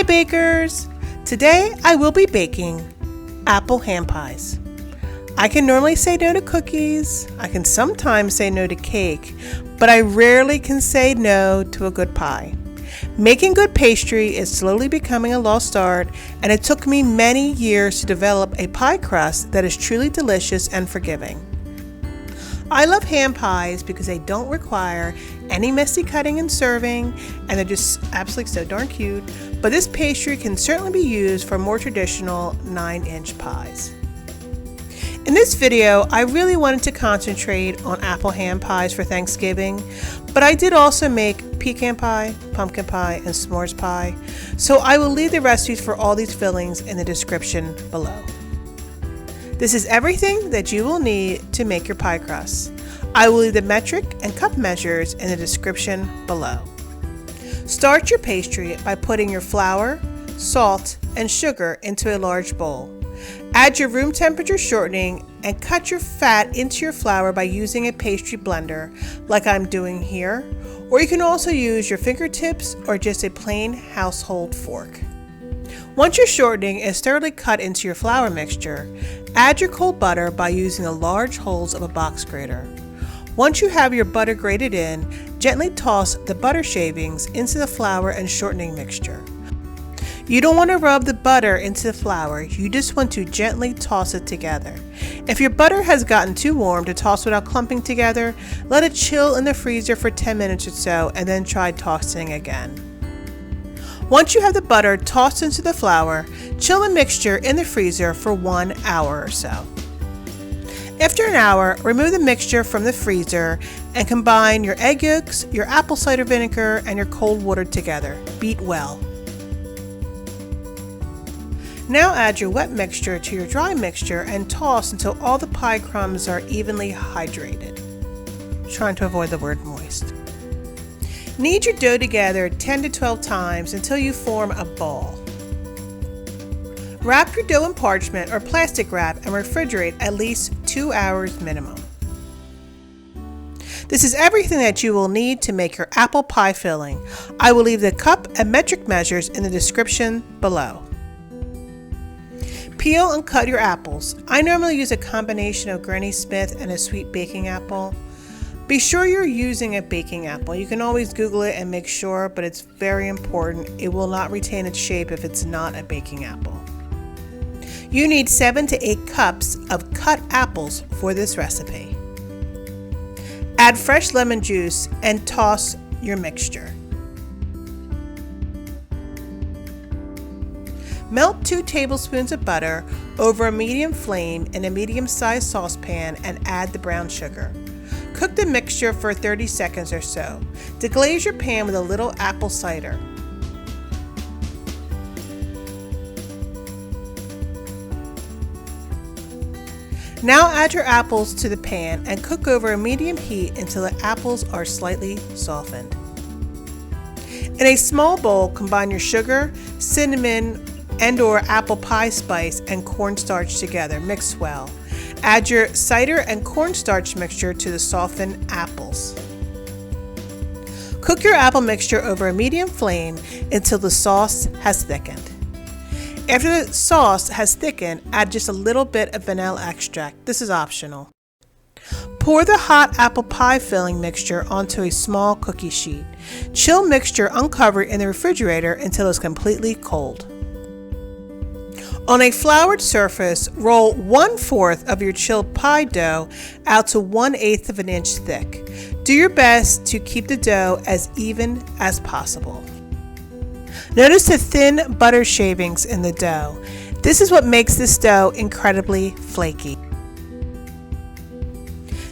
Hi bakers! Today I will be baking apple ham pies. I can normally say no to cookies, I can sometimes say no to cake, but I rarely can say no to a good pie. Making good pastry is slowly becoming a lost art, and it took me many years to develop a pie crust that is truly delicious and forgiving. I love ham pies because they don't require any messy cutting and serving, and they're just absolutely so darn cute, but this pastry can certainly be used for more traditional 9-inch pies. In this video, I really wanted to concentrate on apple ham pies for Thanksgiving, but I did also make pecan pie, pumpkin pie, and s'mores pie, so I will leave the recipes for all these fillings in the description below. This is everything that you will need to make your pie crust. I will leave the metric and cup measures in the description below. Start your pastry by putting your flour, salt, and sugar into a large bowl. Add your room temperature shortening and cut your fat into your flour by using a pastry blender like I'm doing here, or you can also use your fingertips or just a plain household fork. Once your shortening is thoroughly cut into your flour mixture, add your cold butter by using the large holes of a box grater. Once you have your butter grated in, gently toss the butter shavings into the flour and shortening mixture. You don't want to rub the butter into the flour, you just want to gently toss it together. If your butter has gotten too warm to toss without clumping together, let it chill in the freezer for 10 minutes or so and then try tossing again. Once you have the butter tossed into the flour, chill the mixture in the freezer for 1 hour or so. After an hour, remove the mixture from the freezer and combine your egg yolks, your apple cider vinegar, and your cold water together. Beat well. Now add your wet mixture to your dry mixture and toss until all the pie crumbs are evenly hydrated. Trying to avoid the word moist. Knead your dough together 10 to 12 times until you form a ball. Wrap your dough in parchment or plastic wrap and refrigerate at least 2 hours minimum. This is everything that you will need to make your apple pie filling. I will leave the cup and metric measures in the description below. Peel and cut your apples. I normally use a combination of Granny Smith and a sweet baking apple. Be sure you're using a baking apple. You can always Google it and make sure, but it's very important. It will not retain its shape if it's not a baking apple. You need 7 to 8 cups of cut apples for this recipe. Add fresh lemon juice and toss your mixture. Melt 2 tablespoons of butter over a medium flame in a medium-sized saucepan and add the brown sugar. Cook the mixture for 30 seconds or so. Deglaze your pan with a little apple cider. Now add your apples to the pan and cook over a medium heat until the apples are slightly softened. In a small bowl, combine your sugar, cinnamon, and/or apple pie spice and cornstarch together. Mix well. Add your cider and cornstarch mixture to the softened apples. Cook your apple mixture over a medium flame until the sauce has thickened. After the sauce has thickened, add just a little bit of vanilla extract. This is optional. Pour the hot apple pie filling mixture onto a small cookie sheet. Chill mixture uncovered in the refrigerator until it's completely cold. On a floured surface, roll 1/4 of your chilled pie dough out to 1/8 of an inch thick. Do your best to keep the dough as even as possible. Notice the thin butter shavings in the dough. This is what makes this dough incredibly flaky.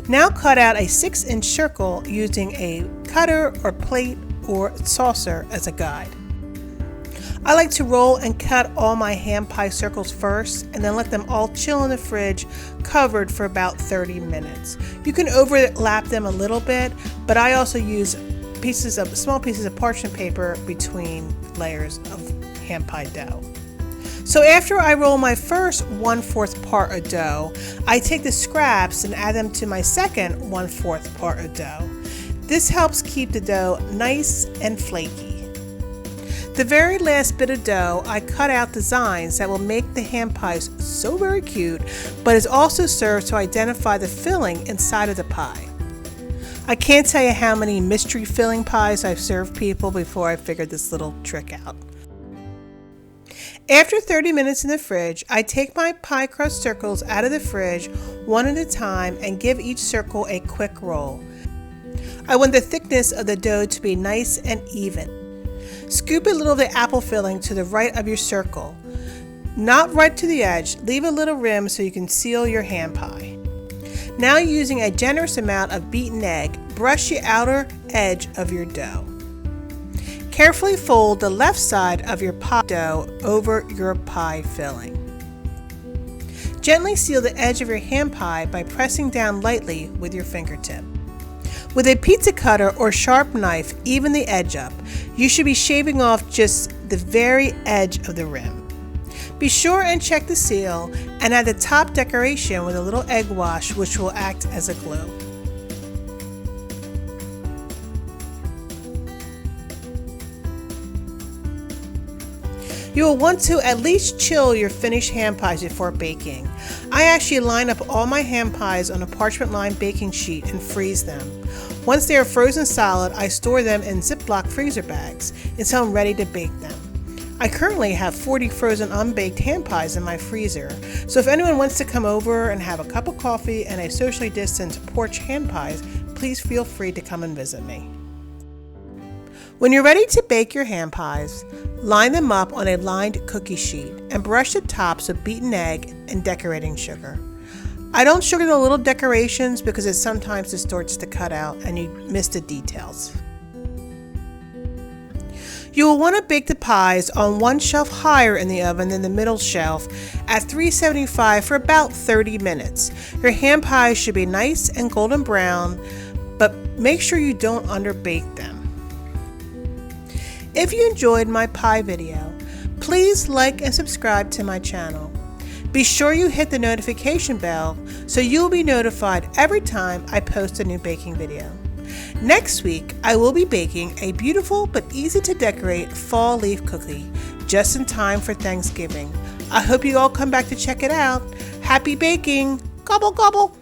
Now cut out a 6-inch circle using a cutter or plate or saucer as a guide. I like to roll and cut all my ham pie circles first and then let them all chill in the fridge covered for about 30 minutes. You can overlap them a little bit, but I also use small pieces of parchment paper between layers of ham pie dough. So after I roll my first 1/4 part of dough, I take the scraps and add them to my second 1/4 part of dough. This helps keep the dough nice and flaky. The very last bit of dough, I cut out designs that will make the ham pies so very cute, but it also serves to identify the filling inside of the pie. I can't tell you how many mystery filling pies I've served people before I figured this little trick out. After 30 minutes in the fridge, I take my pie crust circles out of the fridge one at a time and give each circle a quick roll. I want the thickness of the dough to be nice and even. Scoop a little of the apple filling to the right of your circle. Not right to the edge, leave a little rim so you can seal your ham pie. Now using a generous amount of beaten egg, brush the outer edge of your dough. Carefully fold the left side of your pie dough over your pie filling. Gently seal the edge of your ham pie by pressing down lightly with your fingertip. With a pizza cutter or sharp knife, even the edge up. You should be shaving off just the very edge of the rim. Be sure and check the seal and add the top decoration with a little egg wash, which will act as a glue. You will want to at least chill your finished ham pies before baking. I actually line up all my ham pies on a parchment lined baking sheet and freeze them. Once they are frozen solid, I store them in Ziploc freezer bags until I'm ready to bake them. I currently have 40 frozen unbaked ham pies in my freezer, so if anyone wants to come over and have a cup of coffee and a socially distanced porch ham pies, please feel free to come and visit me. When you're ready to bake your ham pies, line them up on a lined cookie sheet and brush the tops with beaten egg and decorating sugar. I don't sugar the little decorations because it sometimes distorts the cutout and you miss the details. You will want to bake the pies on one shelf higher in the oven than the middle shelf at 375 for about 30 minutes. Your ham pies should be nice and golden brown, but make sure you don't underbake them. If you enjoyed my pie video, please like and subscribe to my channel. Be sure you hit the notification bell so you'll be notified every time I post a new baking video. Next week, I will be baking a beautiful but easy to decorate fall leaf cookie just in time for Thanksgiving. I hope you all come back to check it out. Happy baking! Gobble gobble!